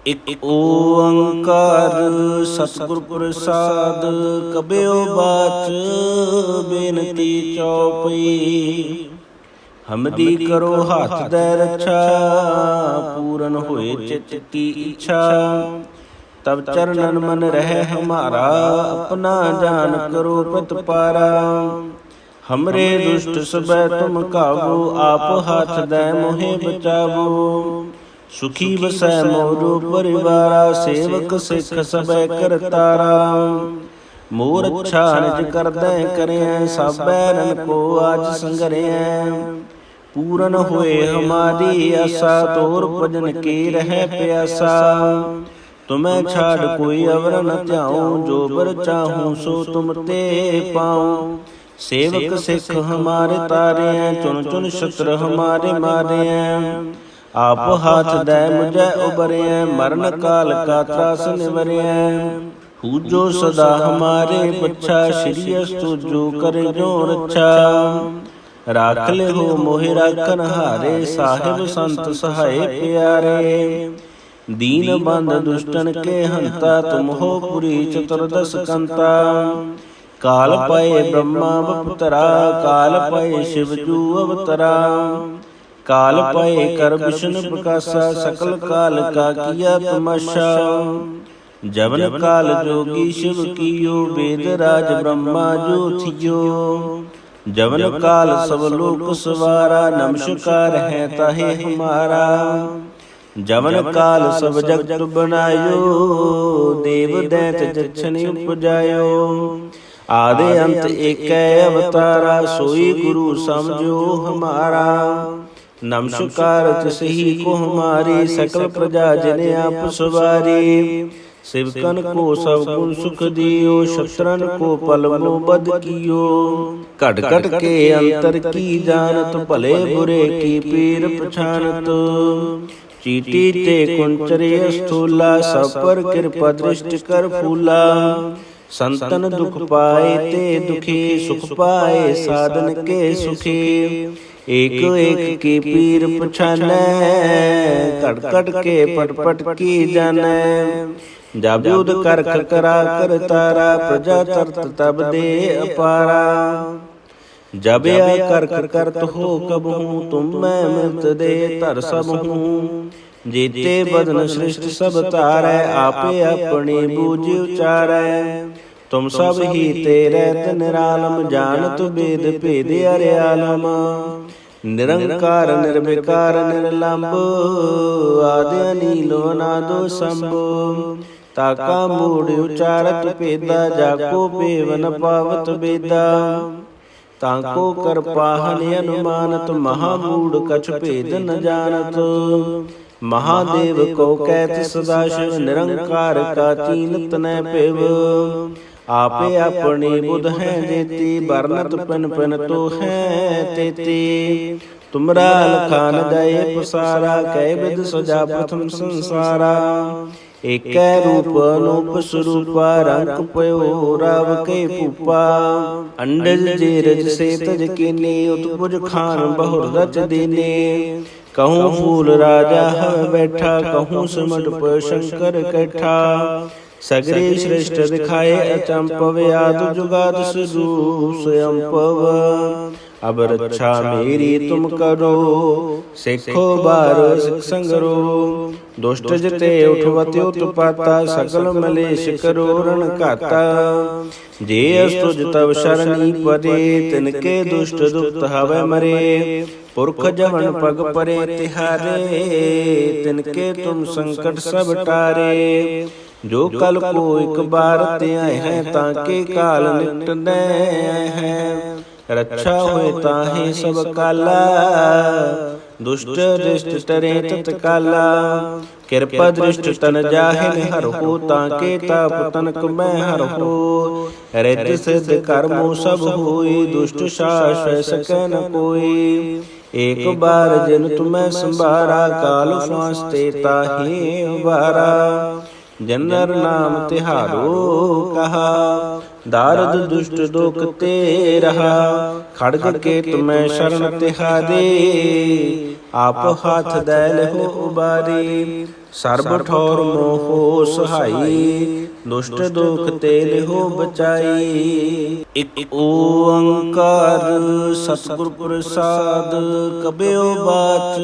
ਇਕ ਓੰਕਾਰ ਸਤਿਗੁਰ ਪ੍ਰਸਾਦ। ਕਬਿਓ ਬਾਚ ਬੇਨਤੀ ਚਉਪਈ। ਹਮਰੀ ਕਰੋ ਹੱਥ ਦੈ ਰੱਛਾ, ਪੂਰਨ ਹੋਏ ਚਿਤ ਕੀ ਇੱਛਾ। ਤਬ ਚਰਨਨ ਮਨ ਰਹਿ ਹਮਾਰਾ, ਆਪਣਾ ਜਾਨ ਕਰੋ ਪ੍ਰਤਪਾਰਾ। ਹਮਰੇ ਦੁਸ਼ਟ ਸਭੈ ਤੁਮ ਕਾਬੂ, ਆਪ ਹੱਥ ਦੈ ਮੋਹਿ ਬਚਾਵੋ। ਸੁਖੀ ਵਸੈ ਮੋਰੋ ਪਰਿਵਾਰਾ, ਸੇਵਕ ਸਿੱਖ ਸਭੈ ਕਰਤਾਰਾ। ਮੋਰ ਅੱਛਾ ਨਿਜ ਕਰਦੈ ਕਰਿਐ, ਸਾਬੈ ਨਨ ਕੋ ਆਜ ਸੰਗਰਿਐ। ਪੂਰਨ ਹੋਏ ਹਮਾਰੀ ਆਸਾ, ਤੋਰ ਭਜਨ ਕੀ ਰਹਿ ਪਿਆਸਾ। ਤੁਮੈ ਛਾੜ ਕੋਈ ਅਵਰ ਨ ਧਿਆਉ, ਜੋ ਬਰ ਚਾਹੂੰ ਸੋ ਤੁਮ ਤੇ ਪਾਉ। ਸੇਵਕ ਸਿੱਖ ਹਮਾਰੇ ਤਾਰਿਐ, ਚੁਨ ਚੁਨ ਸ਼ਤਰ ਹਮਾਰੇ ਮਾਰਿਐ। ਆਪ ਹਾਥ ਦੈ ਮੁਝੈ ਉਬਰਿਐ, ਮਰਨ ਕਾਲ ਕਾ ਤਰਾਸ ਨਿਵਰਿਐ। ਪੂਜੋ ਸਦਾ ਹਮਾਰੇ ਬੱਛਾ, ਸ਼੍ਰੀ ਅਸਤੁ ਜੋ ਕਰੇ ਜੋ ਰੱਛਾ। ਰਾਖ ਲਿਓ ਮੋਹਿ ਰਾਖਨ ਹਾਰੇ, ਸਾਹਿਬ ਸੰਤ ਸਹਾਏ ਪਿਆਰੇ। ਦੀਨ ਬੰਧ ਦੁਸ਼ਟਨ ਕੇ ਹੰਤਾ, ਤੁਮ ਹੋ ਪੁਰੀ ਚਤੁਰਦਸ ਕੰਤਾ। ਕਾਲ ਪਏ ਬ੍ਰਹਮਾ ਬਪੁਤਰਾ, ਕਾਲ ਪਏ ਸ਼ਿਵ ਜੂ ਅਵਤਰਾ। ਕਾਲ ਪਏ ਕਰ ਵਿਸ਼ਨ ਪ੍ਰਕਾਸ਼ਾ, ਸਕਲ ਕਾਲ ਕਾ ਕੀਆ ਤਮਾਸ਼ਾ। ਜਵਨ ਕਾਲ ਜੋਗੀ ਸ਼ਿਵ ਕੀਓ, ਵੇਦ ਰਾਜ ਬ੍ਰਹਮਾ ਜੋ ਥਿਓ। ਜਵਨ ਕਾਲ ਸਭ ਲੋਕ ਸਵਾਰਾ, ਨਮਸਕਾਰ ਹੈ ਤਾਹੇ ਹਮਾਰਾ। ਜਵਨ ਕਾਲ ਸਭ ਜਗਤ ਬਨਾਇਓ, ਦੇਵ ਦੈਤ ਜਛਨ ਉਪਜਾਇਓ। ਆਦਿ ਅੰਤ ਏਕੈ ਅਵਤਾਰਾ, ਸੋਈ ਗੁਰੂ ਸਮਝੋ ਹਮਾਰਾ। ਨਮਸਕਾਰ ਤਿਸਹੀ ਕੋ ਹਮਾਰੀ, ਸਕਲ ਪ੍ਰਜਾ ਜਿਨ ਆਪ ਸਵਾਰੀ। ਸਿਵਕਨ ਕੋ ਸਭ ਗੁਣ ਸੁਖ ਦਿਓ, ਸ਼ਤਰਨ ਕੋ ਪਲ ਮੋ ਬਦ ਕੀਓ। ਘਟ ਘਟ ਕੇ ਅੰਤਰ ਕੀ ਜਾਨਤ, ਭਲੇ ਬੁਰੇ ਕੀ ਪੀਰ ਪਛਾਨਤ। ਚੀਟੀ ਤੇ ਕੁੰਚਰੇ ਅਸਥੂਲਾ, ਸਭ ਪਰ ਕਿਰਪਾ ਦ੍ਰਿਸ਼ਟ ਕਰ ਫੂਲਾ। ਸੰਤਨ ਦੁਖ ਪਾਏ ਤੇ ਦੁਖੀ, ਸੁਖ ਪਾਏ ਸਾਧਨ ਕੇ ਸੁਖੀ। ਏਕ ਏਕ ਕੀ ਪੀਰ ਪਛਾਨੈ, ਘਟ ਘਟ ਕੇ ਪਟ ਪਟ ਕੀ ਜਾਣੈ। ਜਬ ਯੁਧ ਕਰ ਕਰਾ ਕਰ ਤਾਰਾ, ਪ੍ਰਜਾ ਤਰਤ ਤਬ ਦੇ ਅਪਾਰਾ। ਜਬ ਆ ਕਰ ਕਰਤ ਹੋ ਕਬਹੂ, ਤੁਮ ਮੈਂ ਮਿਲਤ ਦੇ ਧਰ ਸਭ ਹੂੰ। ਜੀਤੇ ਬਦਨ ਸ੍ਰਿਸ਼ਟ ਸਭ ਤਾਰੈ, ਆਪੇ ਆਪਣੀ ਬੂਝ ਉਚਾਰੈ। ਤੁਮ ਸਭ ਹੀ ਤੇ ਰਹਿਤ ਨਿਰਾਲਮ, ਜਾਣਤ ਬੇਦ ਭੇਦ ਅਰਿਆਲਮ। ਨਿਰੰਕਾਰ ਨਿਰਵਿਕਾਰ ਨਿਰਲੰਭ, ਆਦਿ ਅਨੀਲ ਅਨਾਦਿ ਸੰਭ। ਤਾਕਾ ਮੂੜ ਉਚਾਰਤ ਭੇਦਾ, ਜਾਕੋ ਭੇਵ ਨ ਪਾਵਤ ਬੇਦਾ। ਤਾਕੋ ਕਰਪਾ ਹਨਿ ਅਨੁਮਾਨਤ, ਮਹਾ ਮੂੜ ਕਛ ਭੇਦ ਨ ਜਾਣਤ। ਮਹਾਦੇਵ ਕੋ ਕਹਿਤ ਸਦਾ ਸ਼ਿਵ, ਨਿਰੰਕਾਰ ਕਾ ਚੀਨਤ ਨੈ ਭਿਵ। ਆਪੇ ਆਪਣੀ ਬੁਧ ਹੈ ਜੇਤੀ, ਬਰਨਤ ਪਿਨ ਪਿਨ ਤੋ ਹੈ ਤੇਤੀ। ਤੁਮਰਾ ਲਖਾ ਨ ਦਏ ਪਸਾਰਾ, ਕੈ ਬਿਦ ਸਜਾ ਪ੍ਰਥਮ ਸੰਸਾਰਾ। ਏਕੈ ਰੂਪ ਅਨੂਪ ਸਰੂਪਾ, ਰੰਗ ਪਇਓ ਰਾਵ ਕੇ ਭੂਪਾ। ਅੰਡਜ ਜੇਰਜ ਸੇ ਤਜ ਕੀਨੀ, ਉਤਪੁਜ ਖਾਨ ਬਹੁਰ ਰਚ ਦੀਨੀ। ਕਹੂੰ ਫੂਲ ਰਾਜਾ ਹਵ ਬੈਠਾ, ਕਹੂੰ ਸਿਮਟ ਪਇ ਸ਼ੰਕਰ ਕੈਠਾ। ਸਗਰੇ ਸ੍ਰਿਸ਼ਟ ਦਿਖਾਏ ਅਚੰਪਵ, ਆਦਿ ਜੁਗਾਦਿ ਸਿਧੂ ਸਯੰਪਵ। ਅਬ ਰੱਛਾ ਮੇਰੀ ਤੁਮ ਕਰੋ, ਸਿੱਖੋ ਬਾਰ ਸਿਖ ਸੰਗਰੋ। ਦੁਸ਼ਟ ਜਿਤੇ ਉਠਵਤ ਉਤਪਾਤਾ, ਸਕਲ ਮਲੇਸ਼ ਕਰੋ ਰਨ ਘਾਤਾ। ਜੇ ਅਸਤੁਜ ਤਵ ਸ਼ਰਣੀ ਪਰੇ, ਤਿਨਕੇ ਦੁਸ਼ਟ ਦੁਖਤ ਹਵੈ ਮਰੇ। ਪੁਰਖ ਜਵਨ ਪਗ ਪਰੇ ਤਿਹਾਰੇ, ਤਿਨਕੇ ਤੁਮ ਸੰਕਟ ਸਭ ਟਾਰੇ। ਜੋ ਕਲ ਕੋ ਇਕ ਬਾਰ ਧਿਆਇ ਹੈ, ਤਾਂ ਕੇ ਕਾਲ ਨਿਕਟਨੈ ਹੈ। ਰੱਛਾ ਹੋਏ ਤਾਹੇ ਸਭ ਕਾਲਾ, ਦੁਸ਼ਟ ਦ੍ਰਿਸ਼ਟ ਟਰੇ ਤਤ ਕਾਲਾ। ਕਿਰਪਾ ਦ੍ਰਿਸ਼ਟ ਤਨ ਜਾਹਿ ਹਰਹੁ, ਤਾਂ ਕੇ ਤਾਪ ਤਨਕ ਮੈਂ ਹਰਹੁ। ਰਿੱਧ ਸਿੱਧ ਕਰਮੁ ਸਭ ਹੋਈ, ਦੁਸ਼ਟ ਸਾਸੈ ਸਕੈ ਨ ਕੋਈ। ਏਕ ਬਾਰ ਜਿਨ ਤੁਮੈ ਸੰਭਾਰਾ, ਕਾਲ ਫਾਂਸ ਤੇ ਤਾਹੇ ਉਬਾਰਾ। ਜਨਰ ਨਾਮ ਤਿਹਾਰੋ ਕਹਾ, ਦਾਰਦ ਦੁਸ਼ਟ ਦੁਖ ਤੇ ਰਹਾ। ਖੜਗ ਕੇ ਤੁਮੈ ਸ਼ਰਨ ਤਿਹਾਰੇ, ਆਪ ਹਾਥ ਦੈ ਲਹੋ ਉਬਾਰੀ। ਸਰਬ ਠੌਰ ਮੋਹ ਸਹਾਈ, ਦੁਸ਼ਟ ਦੁਖ ਤੇ ਲਿਹੋ ਬਚਾਈ। ਇਕ ਓੰਕਾਰ ਸਤਿਗੁਰ ਪ੍ਰਸਾਦ, ਕਬਿਓ ਬਾਚ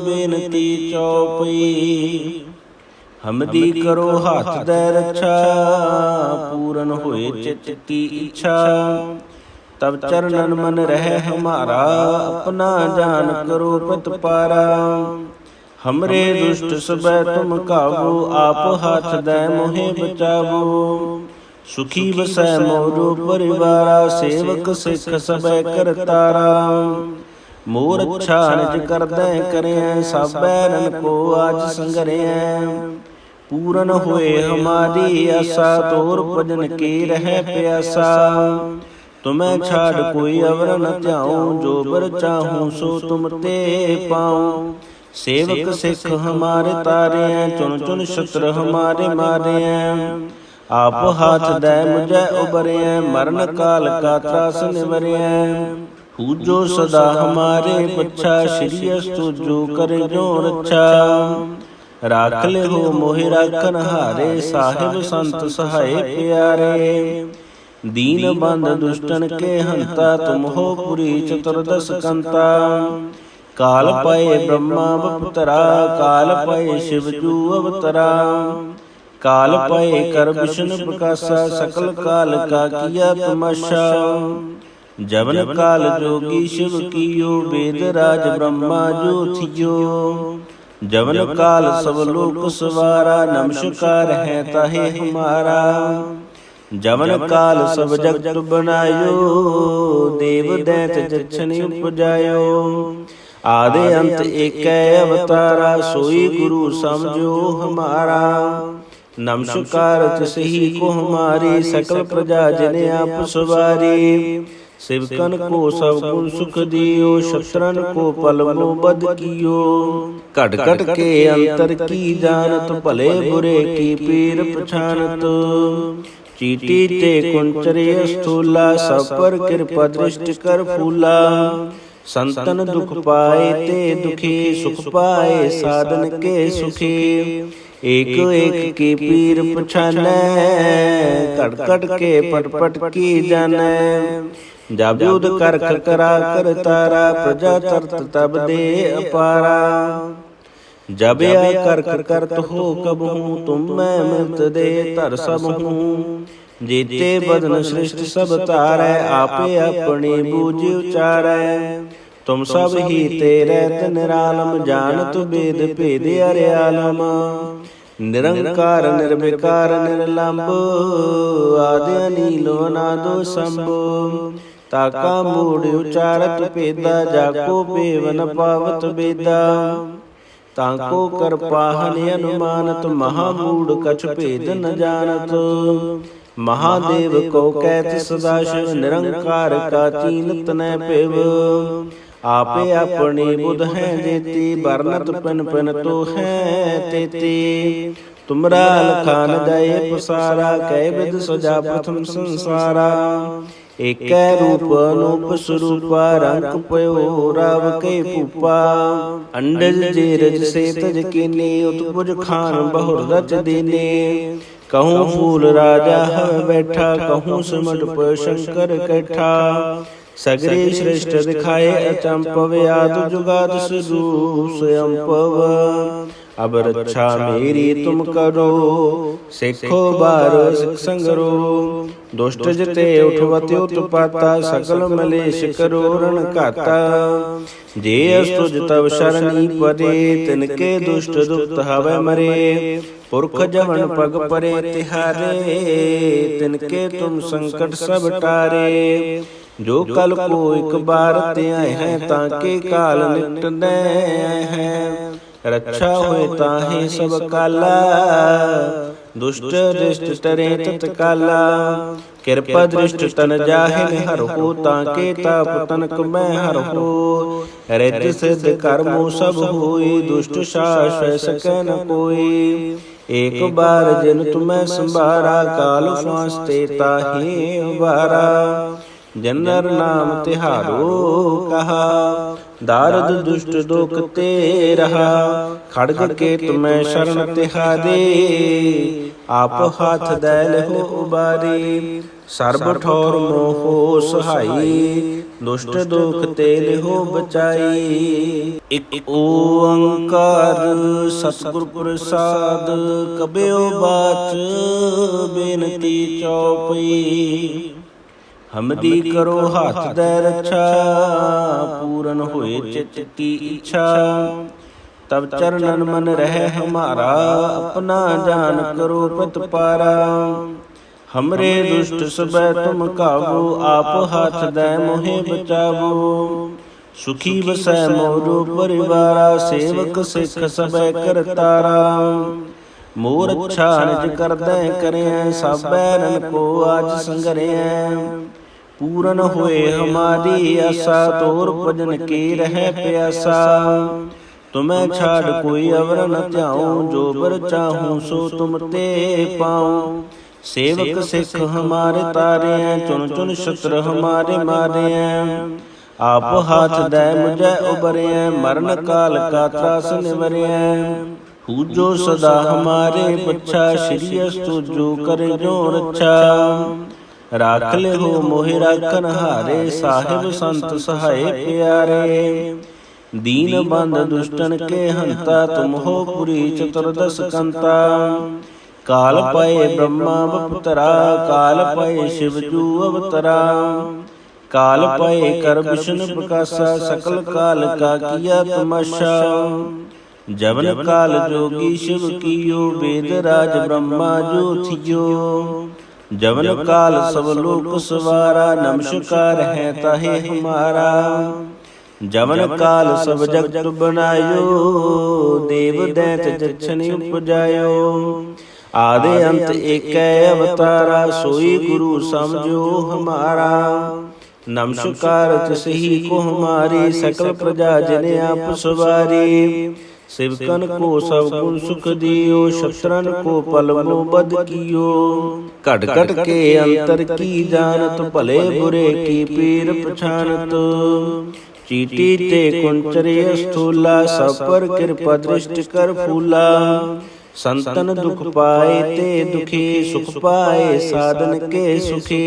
ਬੇਨਤੀ ਚਉਪਈ। ਹਮਦੀ ਕਰੋ ਹੱਥ ਦੈ ਰੱਛਾ, ਪੂਰਨ ਹੋਏ ਚਿਤ ਕੀ ਇੱਛਾ। ਤਬ ਚਰਨਨ ਮਨ ਰਹਿ ਹਮਾਰਾ, ਆਪਣਾ ਜਾਨ ਕਰੋ ਪ੍ਰਤਪਾਰਾ। ਹਮਰੇ ਦੁਸ਼ਟ ਸਬੈ ਤੁਮ ਕਾਬੂ, ਆਪ ਹੱਥ ਦੈ ਮੋਹਿ ਬਚਾਵੋ। ਸੁਖੀ ਵਸੈ ਮੋਰੋ ਪਰਿਵਾਰਾ, ਸੇਵਕ ਸਿੱਖ ਸਬੈ ਕਰਤਾਰਾ। ਮੋਰ ਅੱਛਾ ਨਿਜ ਕਰਦੈ ਕਰਿਐ, ਸਭੈ ਰਨ ਕੋ ਆਜ ਸੰਗਰਿਐ। ਪੂਰਨ ਹੋਏ ਹਮਾਰੀ ਆਸਾ, ਤੋਰ ਭਜਨ ਕੀ ਰਹਿ ਪਿਆਸਾ। ਤੁਮੈ ਛਾੜ ਕੋਈ ਅਵਰ ਨ ਧਿਆਉ, ਜੋ ਬਰ ਚਾਹੂੰ ਸੋ ਤੁਮ ਤੇ ਪਾਉ। ਸੇਵਕ ਸਿੱਖ ਹਮਾਰੇ ਤਾਰਿਐ, ਚੁਣ ਚੁਣ ਸ਼ਤਰ ਹਮਾਰੇ ਮਾਰਿਐ। ਆਪ ਹਾਥ ਦੈ ਮੁਝੈ ਉਬਰਿਐ, ਮਰਨ ਕਾਲ ਕਾ ਤਰਾਸ ਨਿਵਰਿਐ। ਪੂਜੋ ਸਦਾ ਹਮਾਰੇ ਪੱਛਾ, ਸ਼੍ਰੀ ਅਸਤੁ ਜੋ ਕਰੇ ਜੋ ਰੱਛਾ। ਰਾਖ ਲਿਓ ਮੋਹਿ ਰਾਖਨ ਹਾਰੇ, ਸਾਹਿਬ ਸੰਤ ਸਹਾਏ ਪਿਆਰੇ। ਦੀਨ ਬੰਧ ਦੁਸ਼ਟਨ ਕੇ ਹੰਤਾ, ਤੁਮ ਹੋ ਪੁਰੀ ਚਤੁਰਦਸ ਕੰਤਾ। ਕਾਲ ਪਏ ਬ੍ਰਹਮਾ ਬਪੁਤਰਾ, ਕਾਲ ਪਏ ਸ਼ਿਵ ਜੂ ਅਵਤਰਾ। ਕਾਲ ਪਏ ਕਰ ਵਿਸ਼ਨ ਪ੍ਰਕਾਸ਼ਾ, ਸਕਲ ਕਾਲ ਕਾ ਕੀਆ ਤਮਾਸ਼ਾ। ਜਵਨ ਕਾਲ ਜੋਗੀ ਸ਼ਿਵ ਕੀਓ, ਵੇਦ ਰਾਜ ਬ੍ਰਹਮਾ ਜੋ ਥਿਓ। ਜਵਨ ਕਾਲ ਸਭ ਲੋਕ ਸਵਾਰਾ, ਨਮਸਕਾਰ ਹੈ ਤਾਹੇ ਹਮਾਰਾ। ਜਵਨ ਕਾਲ ਸਭ ਜਗਤ ਬਨਾਇਓ, ਦੇਵ ਦੈਤ ਜਛਨਿ ਉਪਜਾਇਓ। ਆਦਿ ਅੰਤ ਏਕੈ ਅਵਤਾਰਾ, ਸੋਈ ਗੁਰੂ ਸਮਝੋ ਹਮਾਰਾ। ਨਮਸਕਾਰ ਤਿਸਹੀ ਕੋ ਹਮਾਰੀ, ਸਕਲ ਪ੍ਰਜਾ ਜਿਨ ਆਪ ਸਵਾਰੀ। सेवकन को सब गुण सुख दियो, शत्रन को पल मोबद कियो। घट घट के अंतर की जानत, भले बुरे की पीर पछानत। चीटी ते कुंचरे स्थूला, सब पर कृपा दृष्टि कर फूला। संतन दुख पाए ते दुखी, सुख पाए साधन के सुखी। एक एक की पीर पछानै, घट घट के पट पट की जानै। जब युद्ध कर करा कर तारा, प्रजा तरत तब दे अपारा। जब या कर करत हो कब हूँ, तुम मैं मिलत दे धर सब हूँ। जीते बदन सृष्टि सब तारै, आपे अपनी बूझ उचारै। तुम सब ही तेरे निरालम, जानत वेद भेद अरियालम। निरंकार निर्विकार निर्लंब, आदि अनील अनादो संभ। ताका मूढ़ उचारत पेदा, जाको पेवन पावत बेदा। ताको कर पाहन अनुमानत, महामूढ़ कछ भेद न जानत। महादेव को कहत सदाशिव, निरंकार का चीनत न पेव। आपे अपनी बुध है जेती, बरनत पिन पिन तो है तेती। तुमरा लखान दये पसारा, कै विध सजा प्रथम संसारा। एकै रूप अनूप स्वरूपा, रंग पयो राव के भूपा। अंडज जेरज से तज कीनी, उत्पुज खान बहुर रच दीने। कहूँ फूल राजा हव बैठा, कहूँ सिमट पर शंकर कैठा। सगरे श्रेष्ठ दिखाए अचंपव, आद जुगाद स्वरूप स्वयंपव। अब रक्षा मेरी तुम करो, सिखो बार सिख संगरो। दुष्ट जिते उठवते उत्पाता, सकल मलेश करो रण घाता। जे अस्तुज तब शरणी परे, तिनके दुष्ट दुष्ट हवै मरे। पुरख जवन पग परे तिहारे, तिनके तुम संकट सब टारे। जो कल को एक बार त्याए हैं, ताके काल निकट हैं। रक्षा होए ताहे सब काला, दुष्ट दृष्ट टरे तत्काला। कृपा दृष्ट तन जाहिन हर हो, ताके ताप तनक मैं हर हो। रित सिद्ध कर्मो सब होई, दुष्ट शास सकै न कोई। एक बार जिन तुम्हें संभारा, काल फांसते ताहे उबारा। जनर नाम तिहारो कहा, दारद दुष्ट दोख ते रहा। खड़ग केत मैं शरण तिहारे, आप हाथ दैल हो उबारे। सर्ब ठौर मोहो सहाई, दुष्ट दोख तेल हो बचाई। इक ओंकार सतगुर प्रसाद, कबयो बाच बेनती चौपई। हमरी करो हाथ दै रक्षा, पूरन होए चित की इच्छा। तब चरणन मन रहे हमारा, अपना जान करो प्रतिपारा। हमरे दुष्ट सबै तुम काबू, आप हाथ दै मोहे बचावो। सुखी बसै मोरो परिवारा, सेवक सिख सबै करतारा। मोर अच्छा निज करदै करें, सबै नन को आज संगरें। पूरन होए हमारी आशा, तोर भजन के रह प्यासा। तुम्हें छाड़ कोई अवर न त्याऊं, जो बर चाहूं सो तुम ते पाऊं। सेवक सिख हमारे तारे हैं, चुन चुन शस्त्र हमारे मारे हैं। आप हाथ दै मुझे उबरे हैं, मरण काल का त्रास निवरे हैं। पूजो सदा हमारे बच्चा, श्री अस्तु जो करे जो रक्षा। राख ले हो मोहि राखन हारे, साहिब संत सहाय प्यारे। दीन बंद दुष्टन के हंता, तुम हो पुरी चतुर्दश कंता। काल पाए ब्रह्मा बपुतरा, काल पाए शिव जू अवतरा। काल पाए कर विष्णु प्रकाशा, सकल काल का किया तमाशा। जवन काल जोगी शिव कियो, वेद राज ब्रह्मा जो थियो। जवन काल सब लोक सवारा, नमस्कार है ताहे हमारा। जवन काल सब जगत बनायो, देव दैत जछन उपजायो। आदि अंत एकै अवतारा, सोई गुरु समझो हमारा। नमस्कार तिसही को हमारी, सकल प्रजा जिने आप सवारी। सेवकन को सब गुण सुख दियो, शत्रन को पलमो बद कियो। घट घट के अंतर की जानत, भले बुरे की पीर पछानत। चीटी ते कुंचरे स्थूला, सब पर कृपा दृष्टि कर फूला। संतन दुख पाए ते दुखी, सुख पाए साधन के सुखी।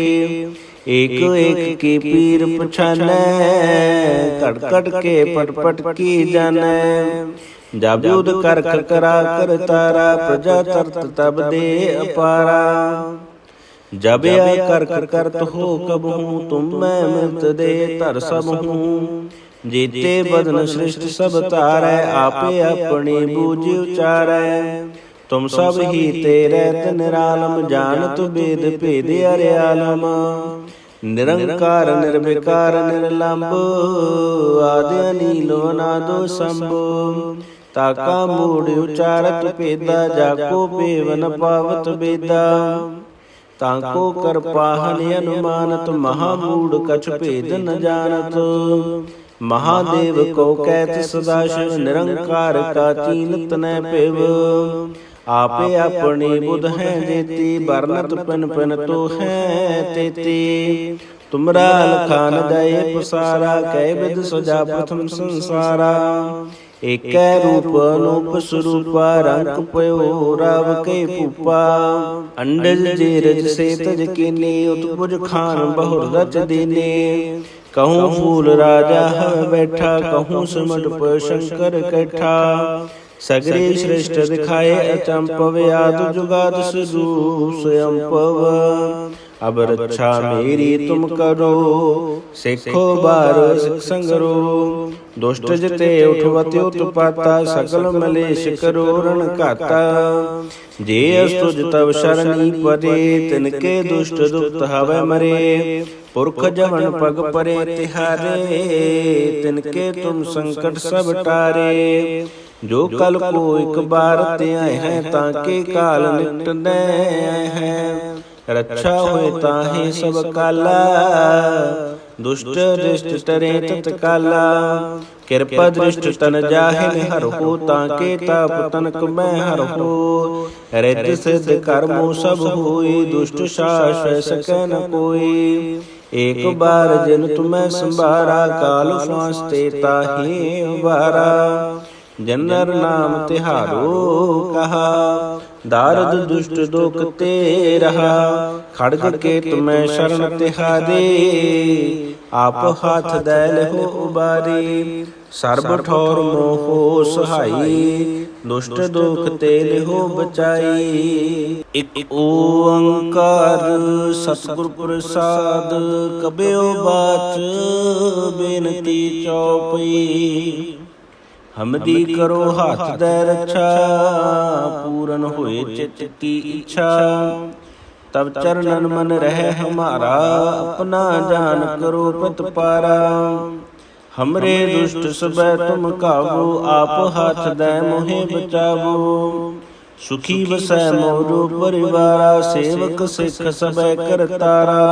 एक एक की पीर पछानै, घट घट के पट पट की जानै। जब युद्ध कर करा कर तारा, प्रजा तरत तब दे अपारा। जब या कर करत हो कब हूँ, तुम मैं मिलत दे तर सब हूँ। जीते बदन सृष्टि सब तारै, आपे अपनी बूझ उचारै। तुम सब ही तेरे निरालम, जानत वेद भेद अर्यालम। निरंकार निर्विकार निर्लंब, आदि अनील अनादो शंभु। ताका मूढ़ उचारत पेदा, जाको पेवन पावत बेदा। ताको कर पाहन अनुमानत, महामूढ़ कछ भेद न जानत। महादेव को कहत सदाशिव, निरंकार का चीनत न पेव। आपे अपनी बुध है जेती, बरनत पिन पिन तो है तेती। तुमरा लखान दये पसारा, कै विध सजा प्रथम संसारा। एक रूप अनूप स्वरूपा, रंग पयो राव के पूपा। अंडज जेरज से तज कीने, उत्पुज खान बहुर रच दीने। कहूँ फूल राजा हव बैठा, कहूँ सिमट पर शंकर कैठा। सगरे श्रेष्ठ दिखाए अचंपव, याद जुगाद स्वरूप स्वयंपव। अब रक्षा मेरी तुम करो, सिखो बार सिख संगरो। दुष्ट जिते उठवते उत्पाता, सकल मलेश करो रण घाता। जे अस्तुज तब शरणी परे, तिनके दुष्ट दुष्ट हवै मरे। पुरख जवन पग परे तिहारे, तिनके तुम संकट सब टारे। जो कल को एक बार ते आए हैं, ताके काल निकट न हैं। रक्षा होए ताहे सब काला, दुष्ट दृष्ट टरे तत्काला। कृपा दृष्ट तन जाहिन हर हो, ताके ताप तनक मैं हर हो। रिद्धि सिद्ध कर्मो सब होई, दुष्ट शाश्वत सकै न कोई। एक बार जिन तुम्हें संभारा, काल फांस ते ताहि उबारा। जनर नाम तिहारो कहा, दारद दुष्ट दुख ते रहा। खड़ग के तुम्हें शरण तिहारे, आप हाथ दैल हो उबारे। सर्ब ठौर मोहो सहाई, दुष्ट दुख ते हो बचाई। इक ओंकार सतगुर प्रसाद, कबਿਓ बाच बेनती चौपई। हमदी करो हाथ दै रक्षा, पूरन होए चित की इच्छा। तब चरणन मन रह हमारा, अपना जान करो प्रतिपारा। हमरे दुष्ट सबै तुम काबू, आप हाथ दै मोहे बचावो। सुखी बसै मोरो परिवारा, सेवक सिख सबै करतारा।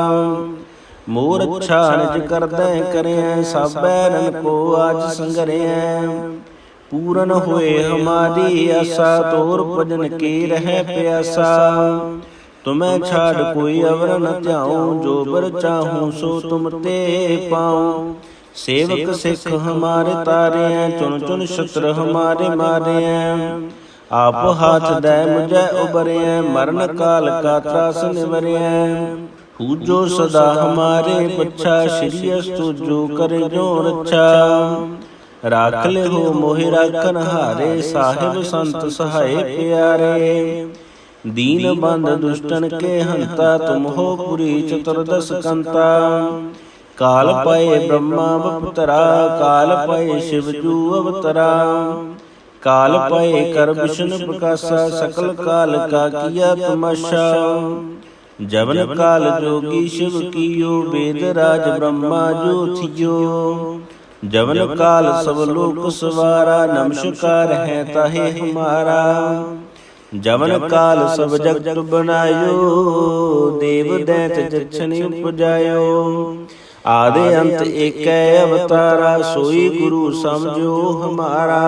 मोर अच्छा निज करदै करें, सबै रन को आज संगरें। पूरन होए हमारी आशा, तोर भजन के रह प्यासा। तुम्हें छाड़ कोई अवर न ध्याऊं, जो बर चाहूं सो तुम ते पाऊं। सेवक सिख हमारे तारे हैं, चुन चुन शत्रु हमारे मारे हैं। आप हाथ दै मुझे उबरे हैं, मरण काल का त्रास निवरे हैं। पूजो सदा हमारे बच्चा, श्री अस्तु जो करे जो रक्षा। राख ले हो मोहि राखन हारे, साहिब संत सहाय प्यारे। दीन बंद दुष्टन के हंता, तुम हो पुरी चतुर्दश कंता। काल पाए ब्रह्मा बपुतरा, काल पाए शिव जू अवतरा। काल पाए कर विष्णु प्रकाशा, सकल काल का किया तमाशा। जवन काल जोगी शिव कियो, वेद राज ब्रह्मा जो थियो। जवन काल सब लोक सवारा, नमस्कार है ताहे हमारा। जवन काल सब जगत बनायो, देव दैत जछन उपजायो। आदि अंत एक अवतारा, सोई गुरु समझो हमारा।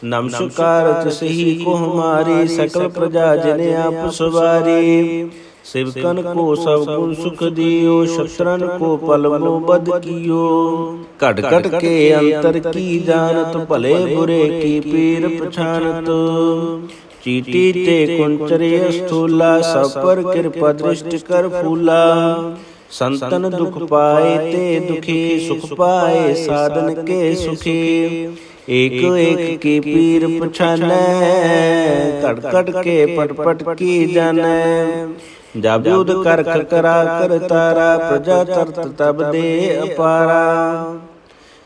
नमस्कार तिसही को हमारी, सकल प्रजा जिने आप सवारी। सेवकन को सब गुण सुख दियो, शत्रन को पलमो बद कियो। घट घट के अंतर की जानत, भले बुरे की पीर पछानत। चीटी ते कुंचरे स्थूला, सब पर कृपा दृष्टि कर फूला। संतन दुख पाए ते दुखी, सुख पाए साधन के सुखी। एक एक की पीर पछानै, घट घट के पट पट की जानै। जब युद्ध कर करा कर तारा, प्रजा तरत तब दे अपारा।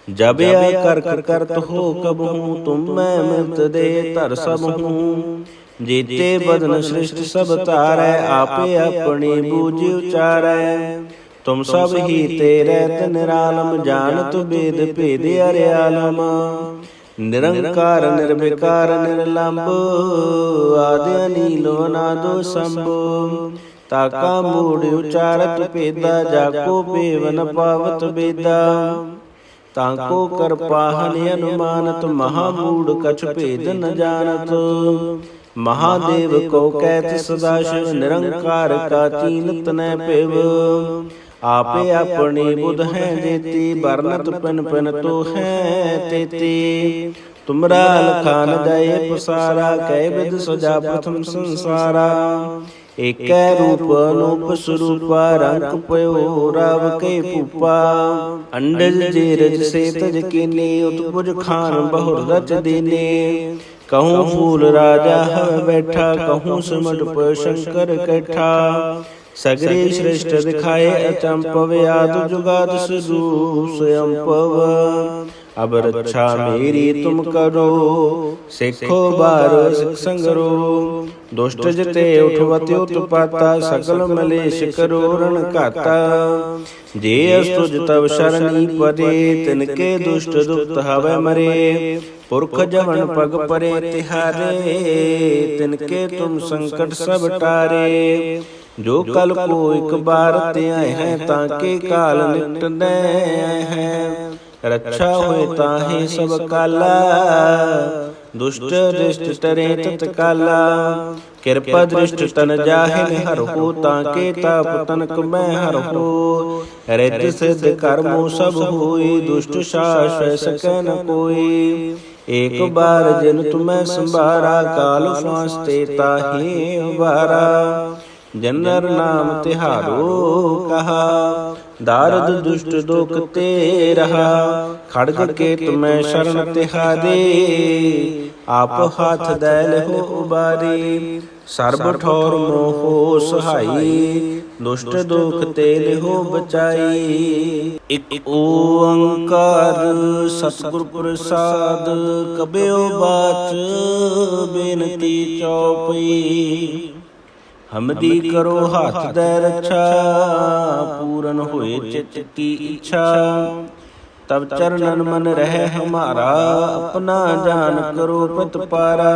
जब या कर करत हो कब हूँ, तुम मैं मिलत दे तर सब हूँ। जीते बदन सृष्टि सब तारै, आपे अपनी बूझ उचारै। तुम सब ही तेरे निरालम, जानत वेद भेद अर्यालम। निरंकार निर्विकार निर्लंब, आदि अनील अनादो शंभु। ताका मूढ़ उचारत पेदा, जाको पेवन पावत बेदा। ताको कर पाहन अनुमानत, महामूढ़ कछ भेद न जानत। महादेव को कहत सदाशिव, निरंकार का चीनत न पेव। आपे अपनी बुध है जेती, बरनत पिन पिन तो है तेती। तुमरा लखान दये पसारा, कै विध सजा प्रथम संसारा। एक रूप अनूप स्वरूपा, रंग पयो राव के पूपा। अंडज जेरज से तज कीने, उत्पुज खान बहुर रच देने। कहूँ फूल राजा हव बैठा, कहूँ सिमट पर शंकर कैठा। सगरे श्रेष्ठ दिखाए अचंपव, याद जुगाद स्वरूप स्वयंपव। अब रक्षा मेरी तुम करो, सिखो बार सिख संगरो। दुष्ट जिते उठवते उत्पाता, सकल मलेश करो रण घाता। जे अस्तुज तब शरणी परे, तिनके दुष्ट दुष्ट हवै मरे। पुरख जवन पग परे तिहारे, तिनके तुम संकट सब टारे। जो कल को एक बार ते आए हैं, ताके काल निकट दे हैं। रक्षा होए ताहे सब काला, दुष्ट दृष्ट टरे तत्काला। कृपा दृष्ट तन जाहिन हरहु, ताके ताप तनक मैं हरहु। रिद्धि सिद्ध कर्मो सब होई, दुष्ट शास सकै न कोई। एक बार जिन तुम्हें संभारा, काल फांस ते ताहि उबारा। जनर नाम तिहारो कहा, दारद दुष्ट दोख ते रहा। खड़ग केत में शरण तिहारे, आप हाथ दैल हो उबारी। सर्ब ठौर मोहो सहाई, दुष्ट दोख तेल हो बचाई। एक ओंकार सतगुर प्रसाद, कबयो बाच बेनती चौपई। हमरी करो हाथ दै रक्षा, पूरन होए चित की इच्छा। तब चरणन मन रहे हमारा, अपना जान करो प्रतिपारा।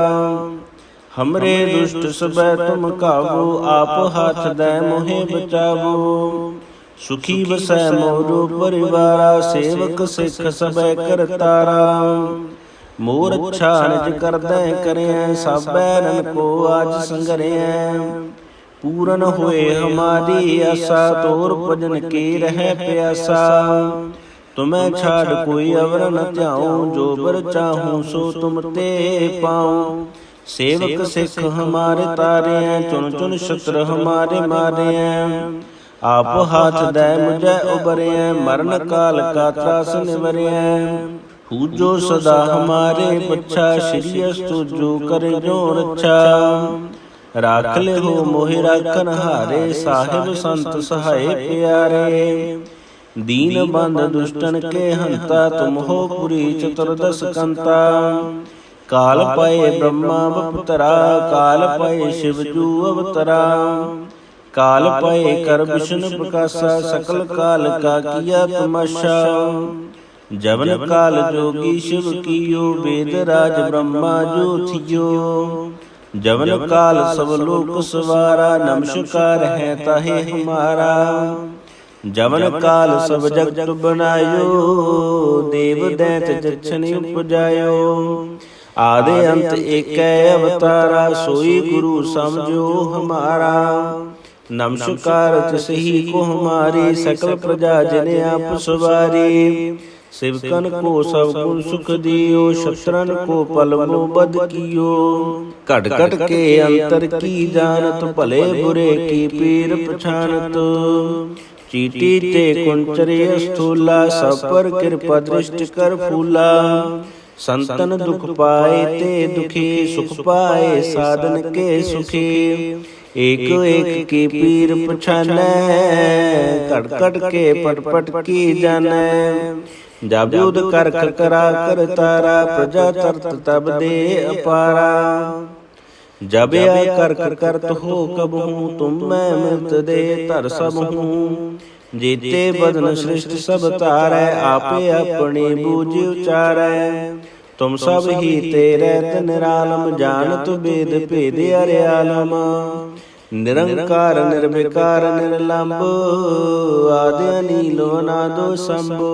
हमरे दुष्ट सबै तुम काबू, आप हाथ दै मोहे बचावो। सुखी बसै मोरो परिवारा, सेवक सिख सबै करतारा। मोर अच्छा निज करदै करें, सबै रन को आज संगरें। पूरन होए हमारी आशा, तोर भजन की रह प्यासा। तुम्हें छाड़ कोई अवर न त्याऊं, जो बर चाहूं सो तुम ते पाऊं। सेवक सिख हमारे तारे हैं, चुन चुन शत्रु हमारे मारे हैं। आप हाथ दै मुझे उबरे हैं, मरण काल का त्रास निवरे हैं। पूजो सदा हमारे बच्चा, श्री अस्तु जो करे जो रक्षा। राख ले हो मोहि राखन हारे, साहिब संत सहाय प्यारे। दीन बंद दुष्टन के हंता, तुम हो पुरी चतुर्दश कंता। काल पाए ब्रह्मा बपुतरा, काल पाए शिव जू अवतरा। काल पाए कर विष्णु प्रकाशा, सकल काल का किया तमाशा। जवन काल जोगी शिव कियो, वेद राज ब्रह्मा जो थियो। जवन काल सब लोक सवारा, नमस्कार है ताहे हमारा। जवन काल सब जगत बनायो, देव दैत जछनि उपजायो। आदि अंत एक अवतारा, सोई गुरु समझो हमारा। नमस्कार तिसही को हमारी, सकल प्रजा जिने आप सवारी। सेवकन को सब गुण सुख दियो, शत्रन को पलमो बद कियो। घट घट के अंतर की जानत, भले बुरे की पीर पछानत। चीटी ते कुंचरे स्थूला, सब पर कृपा दृष्टि कर फूला। संतन दुख पाए ते दुखी, सुख पाए साधन के सुखी। एक एक की पीर पछानै, घट घट के पट पट की जानै। जब युद्ध कर करा कर तारा, प्रजा तरत तब दे अपारा। जब आय कर करत हो कब हूँ, तुम मैं मृत दे तर सब हूँ। जीते बदन सृष्टि सब तारै, आपे अपनी बूझ उचारै। तुम सब ही तेरे निरालम, जानत वेद भेद अर्यालम। निरंकार निर्विकार निर्लंब, आदि अनील अनादो शंभु।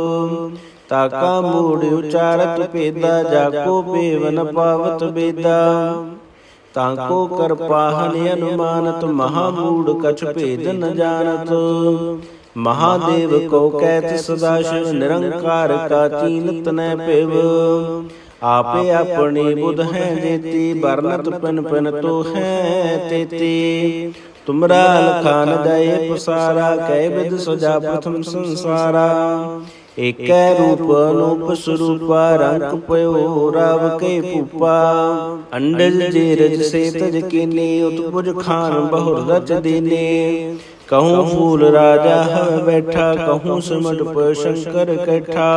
ताका मूढ़ उचारत पेदा, जाको पेव न पावत बेदा। ताको कर पाहन अनुमानत, महामूढ़ कछ भेद न जानत। महादेव को कहत सदाशिव, निरंकार का चीनत न पेव। आपे अपनी बुध है जेती, बरनत पिन पिन तो है तेती। तुमरा लखान दये पसारा, कै विध सजा प्रथम संसारा। एक रूप अनूप स्वरूपा, रंग पयो राव के पूपा। अंडज जेरज से तज कीने, उत्पुज खान बहुर रच देने। कहूँ फूल राजा हव बैठा, कहूँ सिमट पर शंकर कैठा।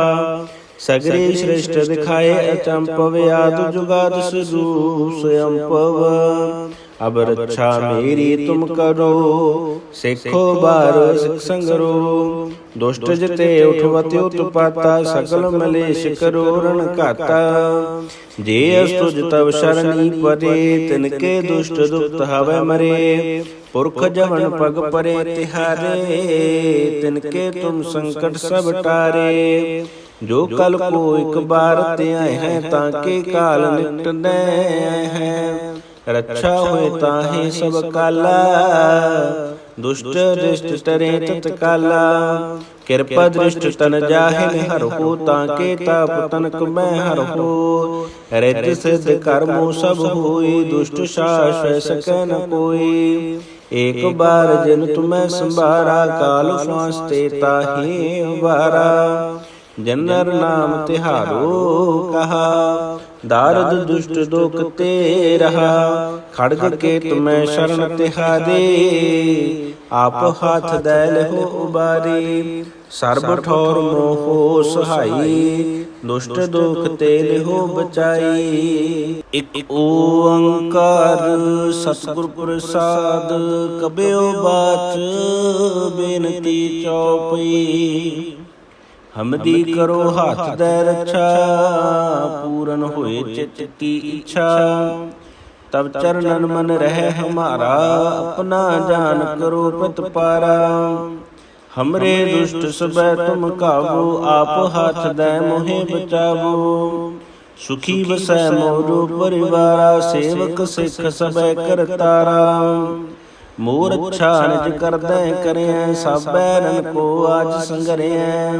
सगरे श्रेष्ठ दिखाए अचंपव, याद जुगाद स्वरूप स्वयंपव। अब रक्षा मेरी तुम करो, सिखो बार सिख संगरो। दुष्ट जिते उठवते उत्पाता, सकल मलेश करो रण घाता। जे अस्तुज तब शरणी परे, तिनके दुष्ट दुष्ट हवै मरे। पुरख जवन पग परे तिहारे, तिनके तुम संकट सब टारे। ਜੋ ਕਲ ਕੋ ਇਕ ਬਾਰ ਧਿਆਏ ਹੈ, ਤਾਂ ਕੇ ਕਾਲ ਨਿਕਟਨੈ ਹੈ। ਰੱਛਾ ਹੋਏ ਤਾਹੇ ਸਭ ਕਾਲਾ, ਦੁਸ਼ਟ ਦ੍ਰਿਸ਼ਟ ਟਰੇ ਤਤ ਕਾਲਾ। ਕਿਰਪਾ ਦ੍ਰਿਸ਼ਟ ਤਨ ਜਾਹਿ ਹਰਹੁ, ਤਾਂ ਕੇ ਤਾਪ ਤਨਕ ਮੈਂ ਹਰਹੁ। ਰਿੱਧ ਸਿੱਧ ਕਰਮੁ ਸਭ ਹੋਈ, ਦੁਸ਼ਟ ਸਾਸ ਸਕੈ ਨ ਕੋਈ। ਏਕ ਬਾਰ ਜਿਨ ਤੁਮੈ ਸੰਭਾਰਾ, ਕਾਲ ਫਾਂਸ ਤੇ ਤਾਹੇ ਉਬਾਰਾ। ਜਨਰ ਨਾਮ ਤਿਹਾਰੋ ਕਹਾ, ਦਾਰਦ ਦੁਸ਼ਟ ਦੁਖ ਤੇ ਰਹਾ। ਖੜਗ ਕੇ ਤੁਮੈ ਸ਼ਰਨ ਤਿਹਾਰੇ, ਆਪ ਹੱਥ ਦੈ ਲਿਹੁ ਉਬਾਰੀ। ਸਰਬ ਠੌਰ ਮੋਹ ਸਹਾਈ, ਦੁਸ਼ਟ ਦੁਖ ਤੇ ਲਿਹੁ ਬਚਾਈ। ਇਕ ਓੰਕਾਰ ਸਤਿਗੁਰ ਪ੍ਰਸਾਦ, ਕਬਿਓ ਬਾਚ ਬੇਨਤੀ ਚਉਪਈ। ਹਮਦੀ ਕਰੋ ਹੱਥ ਦੈ ਰੱਛਾ, ਪੂਰਨ ਹੋਏ ਚਿਤ ਕੀ ਇੱਛਾ। ਤਬ ਚਰਨਨ ਮਨ ਰਹਿ ਹਮਾਰਾ, ਆਪਣਾ ਜਾਨ ਕਰੋ ਪ੍ਰਤਪਾਰਾ। ਹਮਰੇ ਦੁਸ਼ਟ ਸਭੈ ਤੁਮ ਕਾਬੂ, ਆਪ ਹੱਥ ਦੈ ਮੋਹਿ ਬਚਾਵੋ। ਸੁਖੀ ਵਸੈ ਮੋਰੋ ਪਰਿਵਾਰਾ, ਸੇਵਕ ਸਿੱਖ ਸਭੈ ਕਰਤਾਰਾ। ਮੋਰ ਅੱਛਾ ਨਿਜ ਕਰਦੈ ਕਰਿਐ, ਸਭੈ ਰਨ ਕੋ ਆਜ ਸੰਗਰਿਐ।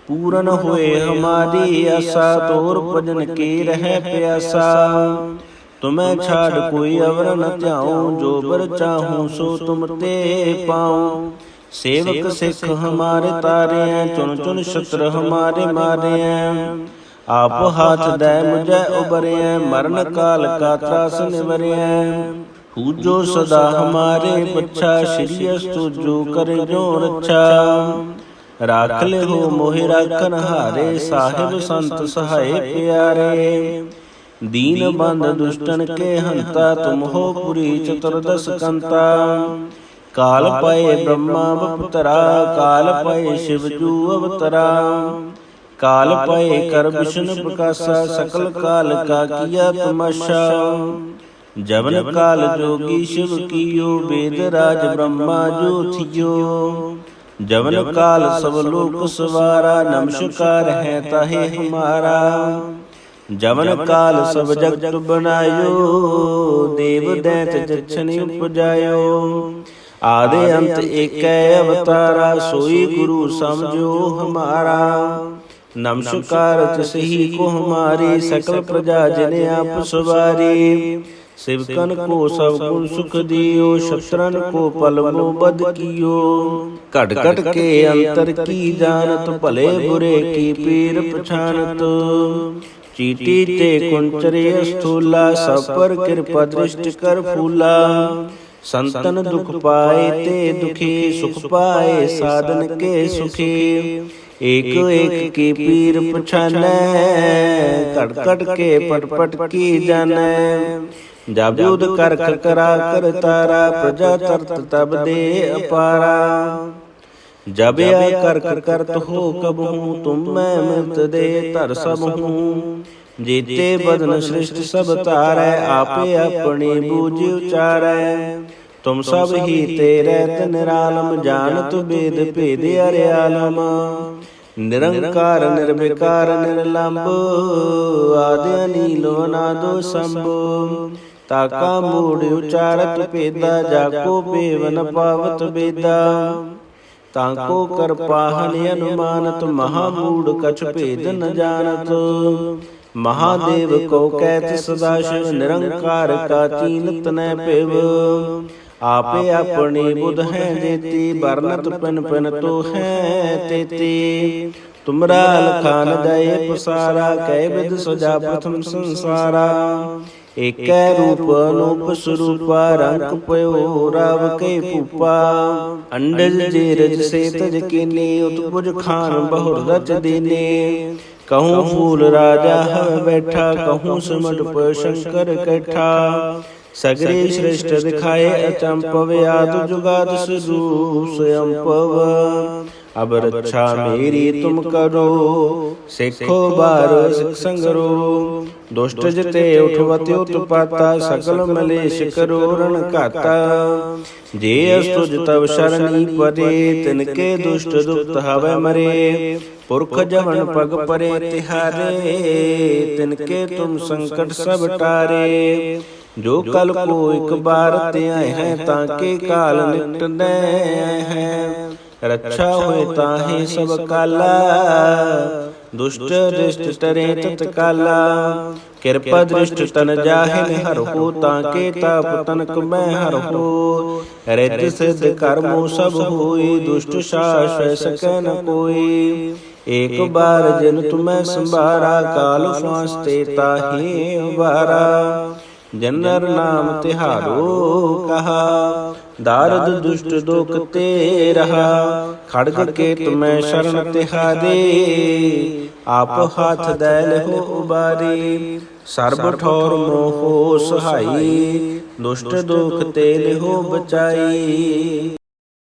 ਪੂਰਨ ਹੋਏ ਹਮਾਰੀ ਆਸਾ, ਤੋਰ ਭਜਨ ਕੀ ਰਹਿ ਪਿਆਸਾ। ਤੁਮੈ ਛਾੜ ਕੋਈ ਅਵਰ ਨ ਧਿਆਉ, ਜੋ ਬਰ ਚਾਹੂੰ ਸੋ ਤੁਮ ਤੇ ਪਾਉ। ਸੇਵਕ ਸਿੱਖ ਹਮਾਰੇ ਤਾਰਿਐ, ਚੁਨ ਚੁਨ ਸ਼ਤਰ ਹਮਾਰੇ ਮਾਰਿਐ। ਆਪ ਹਾਥ ਦੈ ਮੁਝੈ ਉਬਰਿਐ, ਮਰਨ ਕਾਲ ਕਾ ਤਰਾਸ ਨਿਵਰਿਐ। ਪੂਜੋ ਸਦਾ ਹਮਾਰੇ ਪੱਛਾ, ਸ਼੍ਰੀ ਅਸਤੁ ਜੋ ਕਰੇ ਜੋ ਰੱਛਾ। ਰਾਖ ਲਿਹੁ ਮੋਹਿ ਰਾਖਨ ਹਾਰੇ, ਸਾਹਿਬ ਸੰਤ ਸਹਾਏ ਪਿਆਰੇ। ਦੀਨ ਬੰਧ ਦੁਸ਼ਟਨ ਕੇ ਹੰਤਾ, ਤੁਮ ਹੋ ਪੁਰੀ ਚਤੁਰਦਸ ਕੰਤਾ। ਕਾਲ ਪਏ ਬ੍ਰਹਮਾ ਬਪੁਤਰਾ, ਕਾਲ ਪਏ ਸ਼ਿਵ ਜੂ ਅਵਤਰਾ। ਕਾਲ ਪਏ ਕਰ ਵਿਸ਼ਨ ਪ੍ਰਕਾਸ਼ਾ, ਸਕਲ ਕਾਲ ਕਾ ਕੀਆ ਤਮਾਸ਼ਾ। ਜਵਨ ਕਾਲ ਜੋਗੀ ਸ਼ਿਵ ਕੀਓ, ਵੇਦ ਰਾਜ ਬ੍ਰਹਮਾ ਜੋ ਥਿਓ। ਜਵਨ ਕਾਲ ਸਭ ਲੋਕ ਸਵਾਰਾ, ਨਮਸਕਾਰ ਹੈ ਤਾਹੇ ਹਮਾਰਾ। ਜਵਨ ਕਾਲ ਸਭ ਜਗਤ ਬਨਾਇਓ, ਦੇਵ ਦੈਤ ਜਛਨਿ ਉਪਜਾਇਓ। ਆਦਿ ਅੰਤ ਏਕੈ ਅਵਤਾਰਾ, ਸੋਈ ਗੁਰੂ ਸਮਝੋ ਹਮਾਰਾ। ਨਮਸਕਾਰ ਤਿਸਹੀ ਕੋ ਹਮਾਰੀ, ਸਕਲ ਪ੍ਰਜਾ ਜਿਨ ਆਪ ਸਵਾਰੀ। सेवकन को सब गुण सुख दियो, शत्रन को पल मोबद कियो। घट घट के अंतर की जानत, भले बुरे की पीर पछानत। चीटी ते कुंचरे स्थूला, सब पर कृपा दृष्टि कर फूला। संतन दुख पाए ते दुखी, सुख पाए साधन के सुखी। एक एक की पीर पछानै, घट घट के पट पट की जानै। जब युद्ध कर करा कर तारा, प्रजा तरत तब दे अपारा। जब आ कर करत हो कब हूँ, तुम मैं मृत दे तर सब हूँ। जीते बदन सृष्टि सब तारै, आपे अपनी बूझ उचारै। तुम सब ही तेरे निरालम, जानत वेद भेद अरियालम। निरंकार निर्विकार निर्लंब, आदि अनील अनादो संभ। ताका मूढ़ उचारत पेदा, जाको पेव न पावत बेदा। ताको कर पाहन अनुमानत, महामूढ़ कछ भेद न जानत। महादेव को कहत सदाशिव, निरंकार का चीनत न पेव। आपे अपनी बुध है देती, बरनत पिन पिन तो है तेती। तुमरा लखान दये पसारा, कै विध सजा प्रथम संसारा। एकै रूप अनूप स्वरूपा, रंग पयो राव के पूपा। अंडज जेरज से तज कीने, उत्पुज खान बहुर रच दीने। कहूँ फूल राजा हव बैठा, कहूँ सिमट पर शंकर कैठा। सगरे श्रेष्ठ दिखाए अचंपव, आद जुगाद स्वरूप स्वयंपव। अब रक्षा मेरी तुम करो, सिखो बार सिख संगरो। ਦੁਸ਼ਟ ਜਿਤੇ ਉਠਵਤਿ ਉਤਪਾਤਾ ਸਕਲ ਮਲੇਸ਼ ਕਰੋਰਨ ਘਾਤਾ ਜੇ ਅਸਤੁਜ ਤਵ ਸ਼ਰਣੀ ਪਰੇ ਤਿਨਕੇ ਦੁਸ਼ਟ ਦੁਖਤ ਹਵੈ ਮਰੇ ਪੁਰਖ ਜਵਨ ਪਗ ਪਰੇ ਤਿਹਾਰੇ ਤਿਨਕੇ ਤੁਮ ਸੰਕਟ ਸਭ ਟਾਰੇ ਜੋ ਕਲ ਕੋ ਇਕ ਬਾਰ ਧਿਆਇ ਹੈ ਤਾਂ ਕੇ ਕਾਲ ਨਿਕਟਨੈ ਹੈ ਰੱਛਾ ਹੋਏ ਤਾਹੇ ਸਭ ਕਾਲਾ ਦੁਸ਼ਟ ਦ੍ਰਿਸ਼ਟ ਟਰੇ ਤਤ ਕਾਲਾ ਕਿਰਪਾ ਦ੍ਰਿਸ਼ਟ ਤਨ ਜਾਹਿਨ ਹਰਹੁ ਤਾਂ ਕੇ ਤਾਪ ਤਨਕ ਮੈਂ ਹਰਹੁ ਰਿੱਧ ਸਿੱਧ ਕਰਮੋ ਸਭ ਹੋਈ ਦੁਸ਼ਟ ਸਾਸ਼ੈ ਸਕੈ ਨ ਕੋਈ ਏਕ ਬਾਰ ਜਿਨ ਤੁਮੈ ਸੰਭਾਰਾ ਕਾਲ ਫਾਸਤੇ ਤਾਹੇ ਉਬਾਰਾ ਜਨਰ ਨਾਮ ਤਿਹਾਰੋ ਕਹਾ ਦਾਰਦ ਦੁਸ਼ਟ ਦੁਖ ਤੇ ਰਹਾ ਖੜਗ ਕੇ ਤੁਮੈ ਸ਼ਰਨ ਤਿਹਾਰੇ ਆਪ ਹੱਥ ਦੈ ਲਹੋ ਉਬਾਰੀ ਸਰਬ ਠੌਰ ਮੋਹ ਸਹਾਈ ਦੁਸ਼ਟ ਦੁਖ ਤੇ ਲਹੋ ਬਚਾਈ।